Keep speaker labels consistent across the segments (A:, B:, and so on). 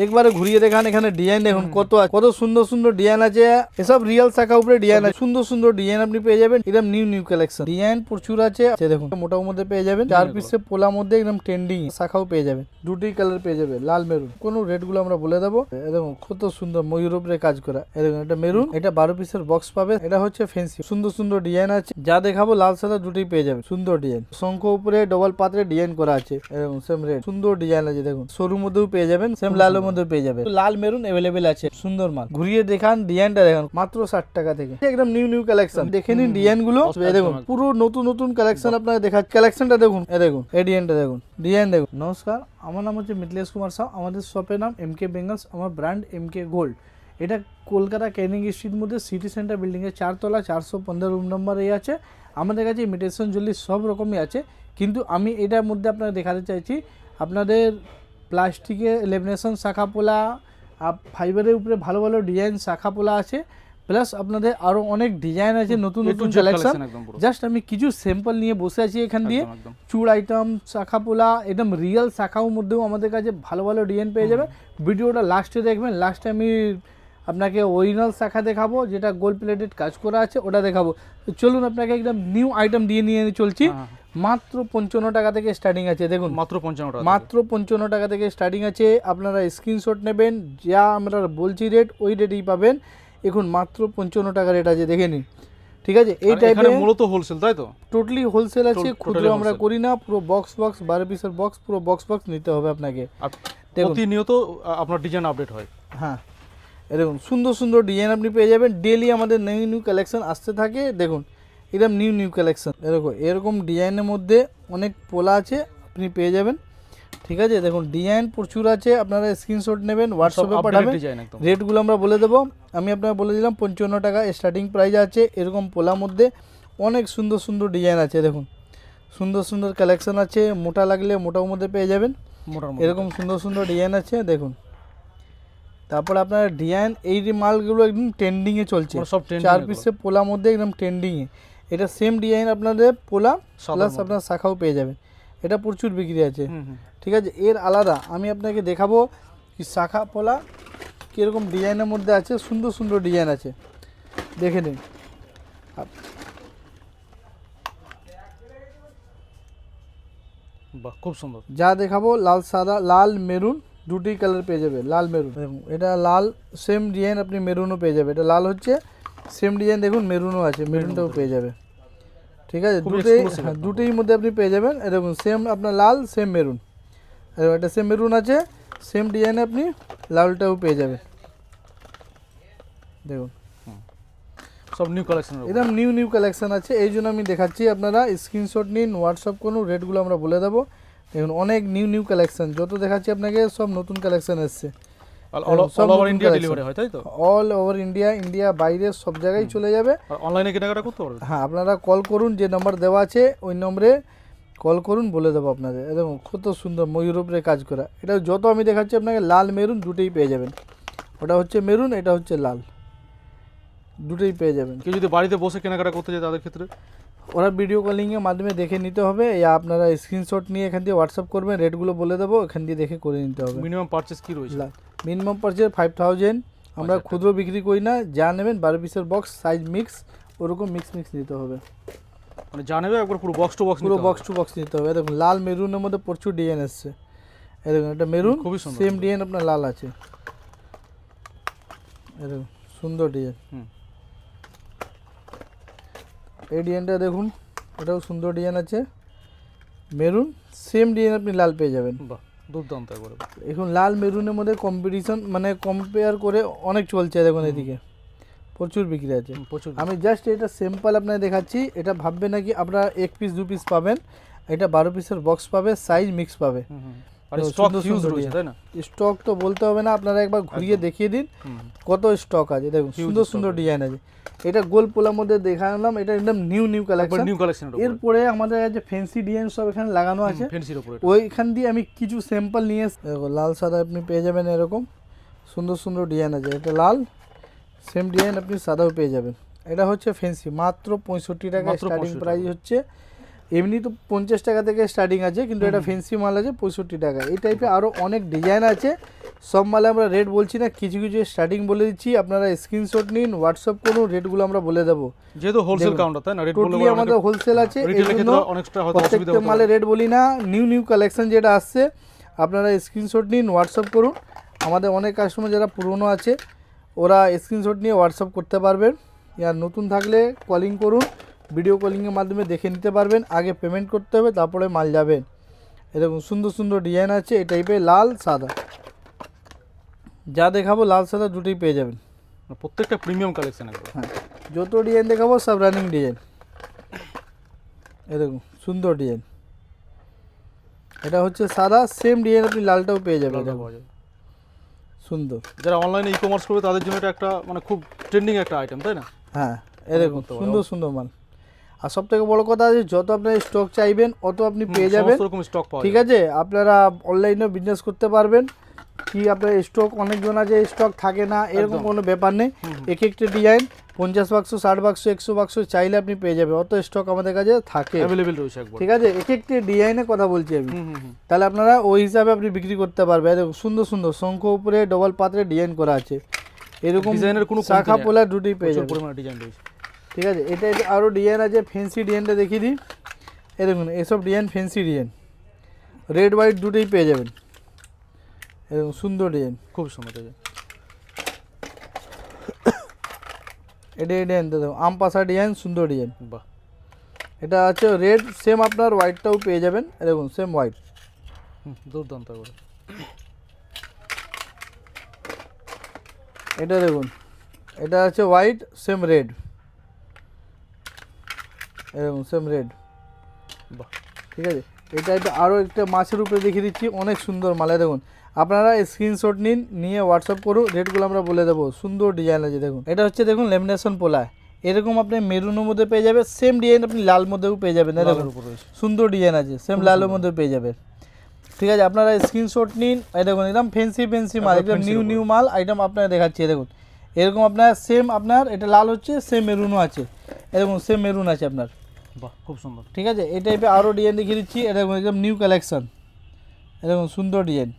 A: একবারে ঘুরিয়ে দেখান। এখানে ডিজাইন দেখুন কত সুন্দর সুন্দর ডিজাইন আছে, এসব রিয়েল শাখা উপরে ডিজাইন আছে, সুন্দর সুন্দর ডিজাইন আপনি পেয়ে যাবেন, একদম নিউ নিউ কালেকশন, ডিজাইন প্রচুর আছে। দেখুন মোটার মধ্যে পেয়ে যাবেন, 4 পিসের পোলার মধ্যে একদম ট্রেন্ডিং শাখাও পেয়ে যাবেন, দুটি কালার পেয়ে যাবে, লাল মেরুন। কোন রেট গুলো আমরা বলে দেবো। দেখুন কত সুন্দর ময়ূর উপরে কাজ করা। দেখুন এটা মেরুন, এটা 12 পিসের বক্স পাবে, এটা হচ্ছে ফ্যান্সি, সুন্দর সুন্দর ডিজাইন আছে, যা দেখাবো লাল সাদা দুটোই পেয়ে যাবে, সুন্দর ডিজাইন। শঙ্খ উপরে ডবল পাত্রে ডিজাইন করা আছে, এরকম সেম রেট, সুন্দর ডিজাইন আছে। দেখুন সরুর মধ্যেও পেয়ে যাবেন, সেম লালের মধ্যেও পেয়ে যাবে, লাল মেরুন অ্যাভেলেবেল আছে, সুন্দর মাল। ঘুরিয়ে দেখান, ডিজাইনটা দেখুন মাত্র 60 টাকা থেকে, একদম নিউ নিউ কালেকশন। দেখে নিন ডিজাইন গুলো, দেখুন পুরো নতুন নতুন কালেকশন আপনাকে দেখাচ্ছে। কালেকশনটা দেখুন, দেখুন এই ডিজাইনটা দেখুন, ডিজাইন দেখুন। নমস্কার, আমার নাম হচ্ছে মিথিলেশ কুমার সাউ, আমাদের শপের নাম MK বেঙ্গলস, আমার ব্র্যান্ড MK গোল্ড। এটা কলকাতা ক্যানিং স্ট্রিট মধ্যে সিটি সেন্টার বিল্ডিংয়ে 4 তলা 415 রুম নম্বরে আছে। আমাদের কাছে ইমিটেশন জুয়েলারি সব রকমই আছে, কিন্তু আমি এটার মধ্যে আপনাকে দেখাতে চাইছি আপনাদের প্লাস্টিকে লেমিনেশন শাখা পোলা, ফাইবারের উপরে ভালো ভালো ডিজাইন শাখা পোলা আছে, প্লাস আপনাদের আরো অনেক ডিজাইন আছে, নতুন নতুন কালেকশন। জাস্ট আমি কিছু স্যাম্পল নিয়ে বসে আছি এখান দিয়ে, চুড় আইটেম, শাখা পোলা, একদম রিয়েল শাখার মধ্যেও আমাদের কাছে ভালো ভালো ডিজাইন পেয়ে যাবে। ভিডিওটা লাস্টে দেখবেন, লাস্টে আমি আপনাকে অরিজিনাল শাখা দেখাবো, যেটা গোল্ড প্লেটেড কাজ করা আছে, ওটা দেখাবো। তো চলুন আপনাকে একদম নিউ আইটেম দিয়ে নিয়ে চলছি। মাত্র 55 টাকা থেকে স্টার্টিং আছে, দেখুন মাত্র 55 টাকা থেকে স্টার্টিং আছে। আপনারা স্ক্রিনশট নেবেন, যা আমরা বলছি রেট ওই রেটেই পাবেন। এখন মাত্র 55 টাকা রেট আছে, দেখে নিন, ঠিক আছে। এই টাইপের
B: মূলত হোলসেল, তাই তো?
A: টোটালি হোলসেল আছে, খুচরো আমরা করি না। পুরো বক্স 12 পিসের বক্স, পুরো বক্স নিতে হবে আপনাকে।
B: প্রতিনিয়ত আপনার ডিজাইন আপডেট হয়।
A: হ্যাঁ, এরকম সুন্দর সুন্দর ডিজাইন আপনি পেয়ে যাবেন, ডেইলি আমাদের নিউ নিউ কালেকশন আসতে থাকে। দেখুন একদম নিউ নিউ কালেকশন, এরকম ডিজাইনের মধ্যে অনেক পোলা আছে, আপনি পেয়ে যাবেন, ঠিক আছে। দেখুন ডিজাইন প্রচুর আছে, আপনারা স্ক্রিনশট নেবেন, হোয়াটসঅ্যাপে পাঠাবেন, রেটগুলো আমরা বলে দেবো। আমি আপনাকে বলে দিলাম 55 টাকা স্টার্টিং প্রাইস আছে। এরকম পোলার মধ্যে অনেক সুন্দর সুন্দর ডিজাইন আছে, দেখুন সুন্দর সুন্দর কালেকশন আছে। মোটা লাগলে মোটার মধ্যে পেয়ে যাবেন, এরকম সুন্দর সুন্দর ডিজাইন আছে, দেখুন। তারপর আপনার ডিজাইন, এই মালগুলো একদম ট্রেন্ডিংয়ে চলছে, সব 4 পিসের পোলার মধ্যে একদম ট্রেন্ডিংয়ে। এটা সেম ডিজাইন আপনাদের পোলা প্লাস আপনার শাখাও পেয়ে যাবেন, এটা প্রচুর বিক্রি আছে, ঠিক আছে। এর আলাদা আমি আপনাকে দেখাবো কি শাখা পোলা কীরকম ডিজাইনের মধ্যে আছে, সুন্দর সুন্দর ডিজাইন আছে, দেখে নিন।
B: বাহ, খুব সুন্দর।
A: যা দেখাবো লাল সাদা, লাল মেরুন দুটি কালার পেয়ে যাবে, লাল মেরুন। এটা লাল সেম ডিজাইন, আপনি মেরুনও পেয়ে যাবে। এটা লাল হচ্ছে সেম ডিজাইন, দেখুন মেরুনও আছে, মেরুনটাও পেয়ে যাবে, ঠিক আছে। দুটোই মধ্যে আপনি পেয়ে যাবেন। দেখুন সেম আপনার লাল, সেম মেরুন, এটা সেম মেরুন আছে, সেম ডিজাইনে আপনি লালটাও পেয়ে যাবেন, দেখুন
B: সব নিউ কালেকশন,
A: একদম নিউ নিউ কালেকশন আছে। এই জন্য আমি দেখাচ্ছি, আপনারা স্ক্রিনশট নিন, হোয়াটসঅ্যাপ করুন, রেটগুলো আমরা বলে দেবো। দেখুন অনেক নিউ নিউ কালেকশন, যত দেখাচ্ছি আপনাকে সব নতুন কালেকশন এসছে।
B: অল ওভার ইন্ডিয়া ডেলিভারি হয়, তাই তো?
A: অল ওভার ইন্ডিয়া, ইন্ডিয়া বাইরে সব জায়গায় চলে যাবে।
B: আর অনলাইনে কেনাকাটা করতে পারবেন।
A: হ্যাঁ, আপনারা কল করুন, যে নাম্বার দেওয়া আছে ওই নম্বরে কল করুন, বলে দেবো আপনাদের। দেখুন কত সুন্দর ময়ূর উপরে কাজ করা। এটা যত আমি দেখাচ্ছি আপনাকে লাল মেরুন দুটোই পেয়ে যাবেন, ওটা হচ্ছে মেরুন, এটা হচ্ছে লাল, দুটোই পেয়ে যাবেন।
B: কেউ যদি বাড়িতে বসে কেনাকাটা করতে চায় তাদের ক্ষেত্রে
A: ওরা ভিডিও কলিংয়ের মাধ্যমে দেখে নিতে হবে, আপনারা স্ক্রিনশট নিয়ে এখান দিয়ে হোয়াটসঅ্যাপ করবেন, রেটগুলো বলে দেবো, এখান দিয়ে দেখে করে নিতে হবে।
B: মিনিমাম পারচেজ কি রয়েছে?
A: Minimum purchase 5000। আমরা খুচরো বিক্রি করি না, যা নেবেন 12 পিসের বক্স, সাইজ মিক্স, ওরকম মিক্স নিতে হবে,
B: মানে যা নেবে একবার পুরো বক্স টু বক্স,
A: পুরো বক্স টু বক্স নিতে হবে। দেখুন লাল মেরুনের মধ্যে প্রচুর ডিজাইন এসছে, দেখুন এটা মেরুন,
B: খুবই সুন্দর,
A: সেম ডিজাইন আপনার লাল আছে, দেখুন সুন্দর ডিজাইন। এই ডিজাইনটা দেখুন, এটাও সুন্দর ডিজাইন আছে, মেরুন, সেম ডিজাইন আপনি লাল পেয়ে যাবেন।
B: বাহ, দুর্দান্ত একবারে।
A: এখন লাল মেরুনের মধ্যে কম্পিটিশন, মানে কম্পেয়ার করে অনেক চলছে, দেখুন এদিকে প্রচুর বিক্রি আছে। আমি জাস্ট এটা স্যাম্পল আপনাকে দেখাচ্ছি, এটা ভাববে নাকি আপনারা 1 পিস 2 পিস পাবেন, এটা 12 পিসের বক্স পাবে, সাইজ মিক্স পাবে। স্টক তো বলতে হবে না, আপনারা একবার ঘুরিয়ে দেখিয়ে দিন কত স্টক আছে, দেখুন সুন্দর সুন্দর ডিজাইন আছে। এটা গোল পোলার মধ্যে দেখালাম, এটা একদম নিউ নিউ কালেকশন। এরপরে আমাদের কাছে ফ্যান্সি ডিজাইন সব এখানে লাগানো আছে, ওইখান দিয়ে আমি কিছু স্যাম্পল নিয়ে, দেখো লাল সাদা আপনি পেয়ে যাবেন, এরকম সুন্দর সুন্দর ডিজাইন আছে। এটা লাল, সেম ডিজাইন আপনি সাদাও পেয়ে যাবেন। এটা হচ্ছে ফ্যান্সি, মাত্র 65 টাকা স্টার্টিং প্রাইস হচ্ছে। এমনি তো 50 টাকা থেকে স্টার্টিং আছে, কিন্তু এটা ফেন্সি মাল আছে 65 টাকা। এই টাইপের আরও অনেক ডিজাইন আছে, সব মালে আমরা রেট বলছি না, কিছু কিছু স্টার্টিং বলে দিচ্ছি। আপনারা স্ক্রিনশট নিন, হোয়াটসঅ্যাপ করুন, রেটগুলো আমরা বলে দেবো।
B: যেহেতু হোলসেল কাউন্টার তাই না, রেট বললে
A: টোটালি আমাদের হোলসেল আছে, এই
B: রিটেলের
A: জন্য
B: ক্ষেত্রে অনেকটা হয়তো অসুবিধা
A: প্রত্যেকটা
B: হতে
A: মালে
B: পারে।
A: রেট বলি না। নিউ নিউ কালেকশন যেটা আসছে আপনারা স্ক্রিনশট নিন, হোয়াটসঅ্যাপ করুন। আমাদের অনেক কাস্টমার যারা পুরনো আছে ওরা স্ক্রিনশট নিয়ে হোয়াটসঅ্যাপ করতে পারবেন, আর নতুন থাকলে কলিং করুন, ভিডিও কলিংয়ের মাধ্যমে দেখে নিতে পারবেন। আগে পেমেন্ট করতে হবে, তারপরে মাল যাবেন। এরকম সুন্দর সুন্দর ডিজাইন আছে এই টাইপের, লাল সাদা, যা দেখাবো লাল সাদা দুটোই পেয়ে যাবেন।
B: প্রত্যেকটা প্রিমিয়াম কালেকশন একদম।
A: হ্যাঁ, যত ডিজাইন দেখাবো সব রানিং ডিজাইন। এরকম সুন্দর ডিজাইন, এটা হচ্ছে সাদা, সেম ডিজাইন আপনি লালটাও পেয়ে যাবেন।
B: লালটা
A: দেখুন,
B: পাওয়া যায়।
A: সুন্দর।
B: যারা অনলাইনে ই কমার্স করবে তাদের জন্য এটা একটা মানে খুব ট্রেন্ডিং একটা আইটেম তাই না।
A: হ্যাঁ, এরকম
B: করতে পারো।
A: সুন্দর সুন্দর মাল। আর সব থেকে বড় কথা আছে, যত আপনার স্টক চাইবেন অত আপনি পেয়ে যাবেন,
B: সমস্ত রকম স্টক পাওয়া
A: ঠিক
B: যায়।
A: আছে। আপনারা অনলাইনেও বিজনেস করতে পারবেন, কি আপনার স্টক অনেকজন আছে স্টক থাকে না, এরকম
B: একদম।
A: কোনো ব্যাপার নেই। এক একটা ডিজাইন 50 বাক্স, 60 বাক্স, 100 বাক্স চাইলে আপনি পেয়ে যাবেন, অত স্টক আমাদের কাছে থাকে,
B: অ্যাভেলেবেল রয়েছে একবার।
A: ঠিক আছে। এক একটা ডিজাইনের কথা বলছি আমি,
B: হুম হুম হুম।
A: তাহলে আপনারা ওই হিসাবে আপনি বিক্রি করতে পারবেন। দেখুন সুন্দর সুন্দর শঙ্খ উপরে ডবল পাত্রে ডিজাইন করা আছে, এরকম
B: ডিজাইনের কোনো কমতি
A: শাখা
B: নেই।
A: পোলা দুটোই পেয়ে
B: প্রচুর
A: যাবেন,
B: পরিমাণে ডিজাইন রয়েছে।
A: ঠিক আছে। এটা আরও ডিজাইন আছে, ফ্যান্সি ডিজাইনটা দেখিয়ে দিই। এই দেখুন এসব design fancy design, red white দুটোই পেয়ে যাবেন, এরকম সুন্দর ডিজাইন।
B: খুব সুন্দর ডিজাইন।
A: এটা এই ডিজাইনটা দেখুন, আম পাশা ডিজাইন, সুন্দর ডিজাইন।
B: বাহ,
A: এটা আছে রেড, সেম আপনার হোয়াইটটাও পেয়ে যাবেন, দেখুন সেম হোয়াইট।
B: দুর্দান্ত করে।
A: এটা দেখুন, এটা আছে হোয়াইট, সেম রেড, এরকম সেম রেড,
B: বাহ,
A: ঠিক আছে। এটা আরও একটা মাছের উপরে দেখিয়ে দিচ্ছি, অনেক সুন্দর মালে। দেখুন আপনারা স্ক্রিনশট নিন, নিয়ে হোয়াটসঅ্যাপ করুন, রেটগুলো আমরা বলে দেবো। সুন্দর ডিজাইন আছে দেখুন, এটা হচ্ছে দেখুন লেমিনেশন পোলা, এরকম আপনি মেরুনের মধ্যে পেয়ে যাবেন, সেম ডিজাইন আপনি লাল মধ্যেও পেয়ে যাবেন। দেখুন
B: লালের উপর রয়েছে।
A: সুন্দর ডিজাইন আছে, সেম লালের মধ্যে পেয়ে যাবেন, ঠিক আছে। আপনারা স্ক্রিনশট নিন। এই দেখুন একদম ফ্যান্সি ফ্যান্সি মাল, একদম নিউ নিউ মাল আইটেম আপনার দেখাচ্ছি। দেখুন এরকম আপনার সেম, আপনার এটা লাল হচ্ছে, সেম মেরুনও আছে, এরকম সেম মেরুন আছে আপনার,
B: বাহ, খুব সুন্দর।
A: ঠিক আছে। এই টাইপের আরও ডিজাইন দেখিয়ে দিচ্ছি। এটা দেখুন একদম নিউ কালেকশন, এরকম সুন্দর ডিজাইন।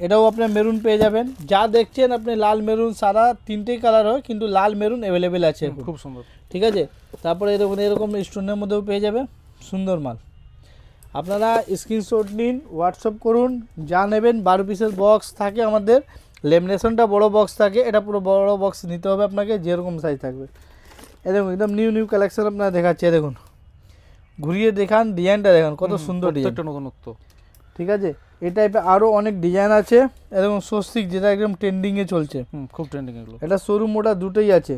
A: এটাও আপনার মেরুন পেয়ে যাবেন, যা দেখছেন আপনি লাল মেরুন সাদা তিনটেই কালার হয়, কিন্তু লাল মেরুন অ্যাভেলেবেল আছে এখন,
B: খুব সুন্দর।
A: ঠিক আছে। তারপরে দেখুন এরকম স্টোনের মধ্যেও পেয়ে যাবে, সুন্দর মাল। আপনারা স্ক্রিনশট নিন, হোয়াটসঅ্যাপ করুন, যা নেবেন। 12 পিসের বক্স থাকে আমাদের, লেমিনেশনটা বড় বক্স থাকে, এটা পুরো বড় বক্স নিতে হবে আপনাকে, যেরকম সাইজ থাকবে। এই দেখুন একদম নিউ নিউ কালেকশন আপনারা দেখাচ্ছে, দেখুন ঘুরিয়ে দেখান, ডিজাইনটা দেখান কত সুন্দর ডিজাইন,
B: একটা নতুনত্ব,
A: ঠিক আছে। এই টাইপের আরও অনেক ডিজাইন আছে, এরকম স্বস্তিক যেটা একদম ট্রেন্ডিংয়ে চলছে,
B: খুব ট্রেন্ডিং এগুলো।
A: এটা শোরুম মোটা দুটোই আছে।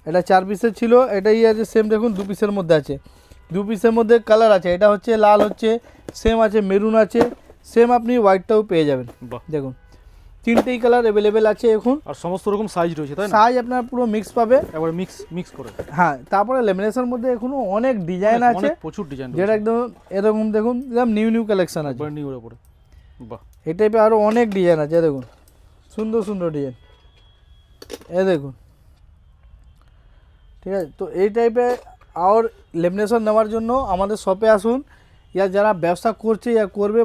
A: এটা 4 পিসের ছিল, এটাই আছে সেম, দেখুন 2 পিসের মধ্যে আছে, 2 পিসের মধ্যে কালার আছে। এটা হচ্ছে লাল হচ্ছে, সেম আছে মেরুন আছে, সেম আপনি হোয়াইটটাও পেয়ে যাবেন।
B: বাহ,
A: দেখুন তিনটেই কালার অ্যাভেলেবেল আছে এখন,
B: আর সমস্ত রকম সাইজ রয়েছে তাই না,
A: সাইজ আপনার পুরো মিক্স পাবে,
B: একবার মিক্স করে।
A: হ্যাঁ। তারপরে লেমিনেশনের মধ্যে এখনো অনেক ডিজাইন আছে,
B: অনেক প্রচুর ডিজাইন
A: যেটা একদম এরকম দেখুন একদম নিউ নিউ কালেকশন আছে।
B: একবার নিউ এর উপরে। বাহ,
A: এই টাইপের আরও অনেক ডিজাইন আছে, দেখুন সুন্দর সুন্দর ডিজাইন, এ দেখুন, ঠিক আছে। তো এই টাইপের আর লেমিনেশন নেওয়ার জন্য আমাদের শপে আসুন, ইয়া যারা ব্যবসা করছে ইয়া করবে,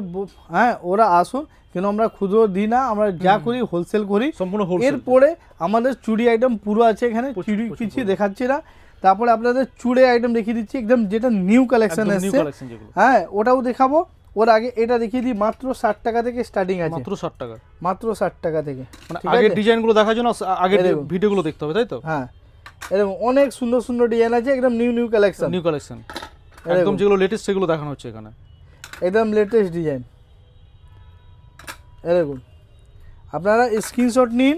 A: হ্যাঁ ওরা আসুন, কেন আমরা খুচরো দিই না, আমরা যা করি হোলসেল করি
B: সম্পূর্ণ হোলসেল।
A: এরপরে আমাদের চুড়ি আইটেম পুরো আছে এখানে, চুড়ি কিছু দেখাচ্ছি না। তারপরে আপনাদের চুড়ে আইটেম দেখিয়ে দিচ্ছি, একদম যেটা নিউ কালেকশন
B: নিউ
A: এসছে,
B: কালেকশন যেগুলো,
A: হ্যাঁ ওটাও দেখাবো। ওর আগে এটা দেখিয়ে দিই, মাত্র 60 টাকা থেকে স্টার্টিং আছে,
B: মাত্র 60 টাকা।
A: মাত্র 60 টাকা থেকে,
B: মানে
A: ঠিক
B: আগের
A: আছে?
B: ডিজাইনগুলো দেখার জন্য আগের
A: এই দেখুন।
B: ভিডিওগুলো দেখতে হবে তাই তো।
A: হ্যাঁ এরকম অনেক সুন্দর সুন্দর ডিজাইন আছে, একদম new new collection,
B: new collection একদম যেগুলো লেটেস্ট সেগুলো দেখানো হচ্ছে এখানে,
A: একদম লেটেস্ট ডিজাইন। এরকম আপনারা স্ক্রিনশট নিন,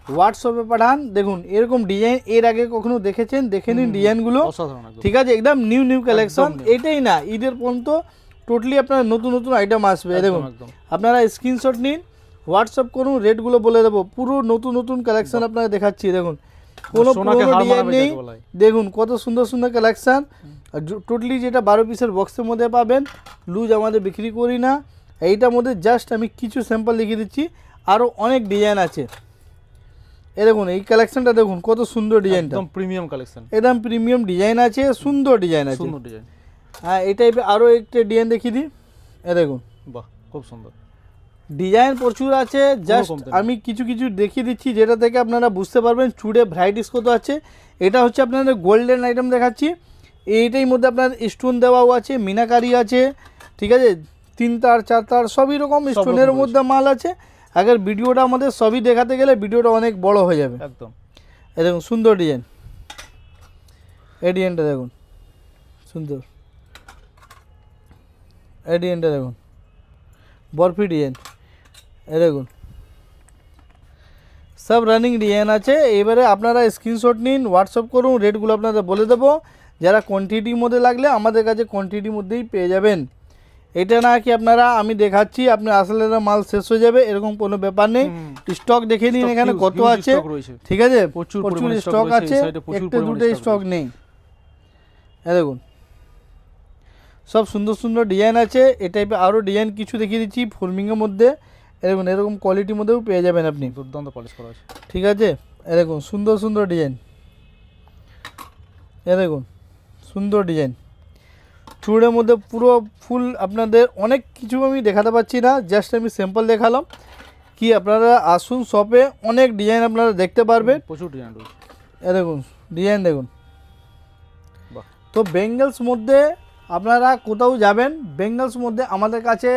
A: হোয়াটসঅ্যাপে পাঠান। দেখুন এরকম ডিজাইন এর আগে কখনো দেখেছেন, দেখে নিন ডিজাইনগুলো,
B: অসাধারণ একদম।
A: ঠিক আছে। একদম নিউ নিউ কালেকশন,
B: একদম new।
A: এটাই না ঈদের পর্যন্ত টোটালি আপনার নতুন নতুন আইটেম আসবে। দেখুন
B: একদম
A: আপনারা স্ক্রিনশট নিন, হোয়াটসঅ্যাপ করুন, রেটগুলো বলে দেবো, পুরো নতুন নতুন কালেকশন আপনারা দেখাচ্ছি। দেখুন কোনো
B: সোনাকে
A: পুরোনো
B: হার
A: ডিজাইন
B: মানাবে
A: নেই,
B: যাকে বলা হয়।
A: দেখুন কত সুন্দর সুন্দর কালেকশান। টোটালি যেটা 12 পিসের বক্সের মধ্যে পাবেন, লুজ আমাদের বিক্রি করি না। এইটার মধ্যে জাস্ট আমি কিছু স্যাম্পল লিখে দিচ্ছি, আরও অনেক ডিজাইন আছে, এই দেখুন এই কালেকশনটা দেখুন কত সুন্দর ডিজাইনটা,
B: একদম প্রিমিয়াম কালেকশন,
A: একদম প্রিমিয়াম ডিজাইন আছে, সুন্দর ডিজাইন আছে।
B: সুন্দর ডিজাইন।
A: হ্যাঁ এই টাইপের আরও একটা ডিজাইন দেখিয়ে দিই। এই দেখুন
B: বাহ খুব সুন্দর
A: ডিজাইন প্রচুর আছে, জাস্ট
B: কমতি নেই।
A: আমি কিছু কিছু দেখিয়ে দিচ্ছি যেটা থেকে আপনারা বুঝতে পারবেন চুড়ে ভ্যারাইটিস কত আছে। এটা হচ্ছে আপনাদের গোল্ডেন আইটেম দেখাচ্ছি, এইটাই মধ্যে আপনার স্টোন দেওয়াও আছে, মিনাকারি আছে, ঠিক আছে, 3 তার 4 তার সবই রকম স্টোনের
B: রকম
A: মধ্যে মাল আছে। আগের ভিডিওটা আমাদের সবই দেখাতে গেলে ভিডিওটা অনেক বড় হয়ে যাবে।
B: একদম।
A: এই দেখুন সুন্দর ডিজাইন, এই ডিজাইনটা দেখুন সুন্দর, এই ডিজাইনটা দেখুন বরফি ডিজাইন, এই দেখুন সব রানিং ডিজাইন আছে। এবারে আপনারা স্ক্রিনশট নিন, হোয়াটসঅ্যাপ করুন, রেটগুলো আপনাদের বলে দেবো। যারা কোয়ান্টিটির মধ্যে লাগলে আমাদের কাছে কোয়ান্টিটির মধ্যেই পেয়ে যাবেন। এটা না কি আপনারা আমি দেখাচ্ছি আপনি আসলে মাল শেষ হয়ে যাবে এরকম কোনো ব্যাপার নেই। স্টক দেখে নিন এখানে কত আছে, ঠিক আছে, প্রচুর স্টক আছে, একটা দুটো স্টক নেই। এই দেখুন সব সুন্দর সুন্দর ডিজাইন আছে। এই টাইপের আরও ডিজাইন কিছু দেখিয়ে দিচ্ছি ফর্মিংয়ের মধ্যে। এরকম এরকম কোয়ালিটির মধ্যেও পেয়ে যাবেন আপনি,
B: দুর্দান্ত পলিশ করা আছে,
A: ঠিক আছে। এই দেখুন সুন্দর সুন্দর ডিজাইন, এই দেখুন সুন্দর ডিজাইন চুড়ের মধ্যে পুরো ফুল। আপনাদের অনেক কিছু আমি দেখাতে পাচ্ছি না, জাস্ট আমি স্যাম্পল দেখালাম। কি আপনারা আসুন শপে, অনেক ডিজাইন আপনারা দেখতে পারবেন,
B: প্রচুর ডিজাইন রয়েছে।
A: এই দেখুন ডিজাইন দেখুন।
B: বাহ
A: তো বেঙ্গলস মধ্যে আপনারা কোথাও যাবেন, বেঙ্গলস মধ্যে আমাদের কাছে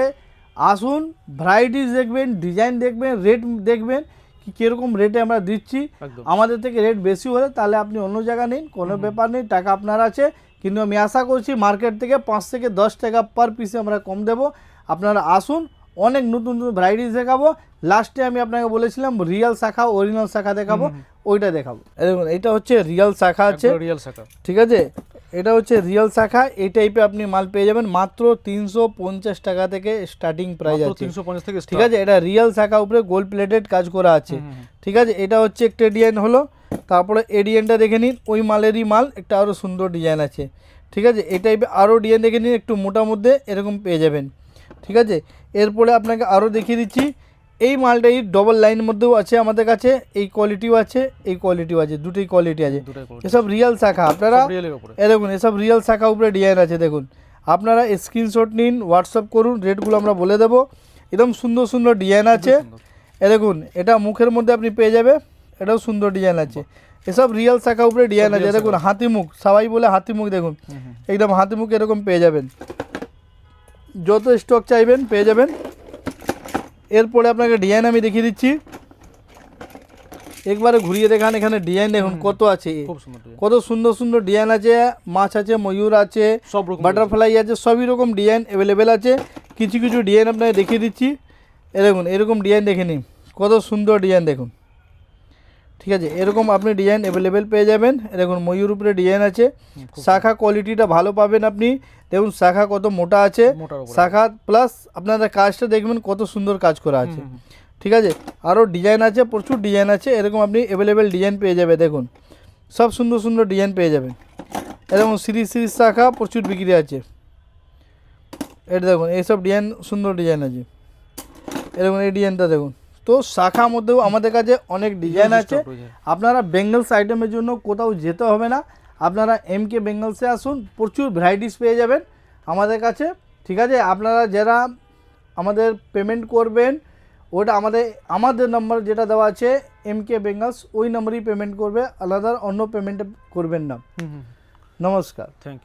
A: আসুন, ভ্যারাইটিস দেখবেন, ডিজাইন দেখবেন, রেট দেখবেন কি কীরকম রেটে আমরা দিচ্ছি।
B: একদম।
A: আমাদের থেকে রেট বেশি হলে তাহলে আপনি অন্য জায়গা নিন, কোনো ব্যাপার নেই, টাকা আপনার আছে। কিন্তু আমি আশা করছি মার্কেট থেকে 5 থেকে 10 টাকা পার পিসে আমরা কম দেব। আপনারা আসুন, অনেক নতুন নতুন ভ্যারাইটিস দেখাবো। লাস্টে আমি আপনাকে বলেছিলাম রিয়াল শাখা অরিজিনাল শাখা দেখাবো, ওইটা দেখাবো। এই দেখুন এটা হচ্ছে রিয়াল শাখা আছে,
B: রিয়াল শাখা,
A: ঠিক আছে, এটা হচ্ছে রিয়াল শাখা। এই টাইপে আপনি মাল পেয়ে যাবেন মাত্র 350 টাকা থেকে স্টার্টিং প্রাইস আছে,
B: 350 থেকে,
A: ঠিক আছে। এটা রিয়াল শাখা উপরে গোল্ড প্লেটেড কাজ করা আছে, ঠিক আছে। এটা হচ্ছে একটা ডিজাইন হলো, তারপরে এই ডিজাইনটা দেখে নিন, ওই মালেরই মাল একটা আরও সুন্দর ডিজাইন আছে, ঠিক আছে। এই টাইপে আরও ডিজাইন দেখে নিন, একটু মোটার মধ্যে এরকম পেয়ে যাবেন, ঠিক আছে। এরপরে আপনাকে আরও দেখিয়ে দিচ্ছি, এই মালটাই ডবল লাইন মধ্যেও আছে আমাদের কাছে, এই কোয়ালিটিও আছে, এই কোয়ালিটিও আছে, দুটোই কোয়ালিটি আছে। এসব রিয়াল শাখা আপনারা এ দেখুন, এসব রিয়াল শাখা উপরে ডিজাইন আছে দেখুন। আপনারা স্ক্রিনশট নিন, হোয়াটসঅ্যাপ করুন, রেটগুলো আমরা বলে দেবো। একদম সুন্দর সুন্দর ডিজাইন আছে। এ দেখুন এটা মুখের মধ্যে আপনি পেয়ে যাবে, এটাও সুন্দর ডিজাইন আছে। এসব রিয়াল শাখা উপরে ডিজাইন আছে। দেখুন হাতি মুখ, সবাই বলে হাতি মুখ, দেখুন একদম হাতি মুখ এরকম পেয়ে যাবেন, যত স্টক চাইবেন পেয়ে যাবেন। এরপরে আপনাকে ডিজাইন আমি দেখিয়ে দিচ্ছি, একবারে ঘুরিয়ে দেখান। এখানে ডিজাইন দেখুন কত আছে, কত সুন্দর সুন্দর ডিজাইন আছে। মাছ আছে, ময়ূর আছে,
B: সব রকম
A: বাটারফ্লাই আছে, সবই রকম ডিজাইন অ্যাভেলেবেল আছে। কিছু কিছু ডিজাইন আপনাকে দেখিয়ে দিচ্ছি। এ দেখুন এরকম ডিজাইন দেখে নিন, কত সুন্দর ডিজাইন দেখুন, ঠিক আছে। এরকম আপনি ডিজাইন অ্যাভেলেবেল পেয়ে যাবেন। দেখুন ময়ূর উপরে ডিজাইন আছে, শাখা কোয়ালিটিটা ভালো পাবেন আপনি। দেখুন শাখা কত মোটা আছে, শাখা প্লাস আপনারা কাজটা দেখবেন কত সুন্দর কাজ করা আছে, ঠিক আছে। আরও ডিজাইন আছে, প্রচুর ডিজাইন আছে, এরকম আপনি অ্যাভেলেবেল ডিজাইন পেয়ে যাবে। দেখুন সব সুন্দর সুন্দর ডিজাইন পেয়ে যাবেন। এরকম সিরিজ সিরিজ শাখা প্রচুর বিক্রি আছে। এটা দেখুন এইসব ডিজাইন সুন্দর ডিজাইন আছে, এরকম এই ডিজাইনটা দেখুন। তো শাখার মধ্যেও আমাদের কাছে অনেক ডিজাইন আছে। আপনারা বেঙ্গলস আইটেমের জন্য কোথাও যেতে হবে না, আপনারা এমকে বেঙ্গলসে আসুন, প্রচুর ভ্যারাইটিস পেয়ে যাবেন আমাদের কাছে, ঠিক আছে। আপনারা যারা আমাদের পেমেন্ট করবেন ওটা আমাদের নাম্বার যেটা দেওয়া আছে এমকে বেঙ্গলস, ওই নাম্বারেই পেমেন্ট করবে, আলাদা অন্য পেমেন্ট করবেন না। নমস্কার,
B: থ্যাংক ইউ।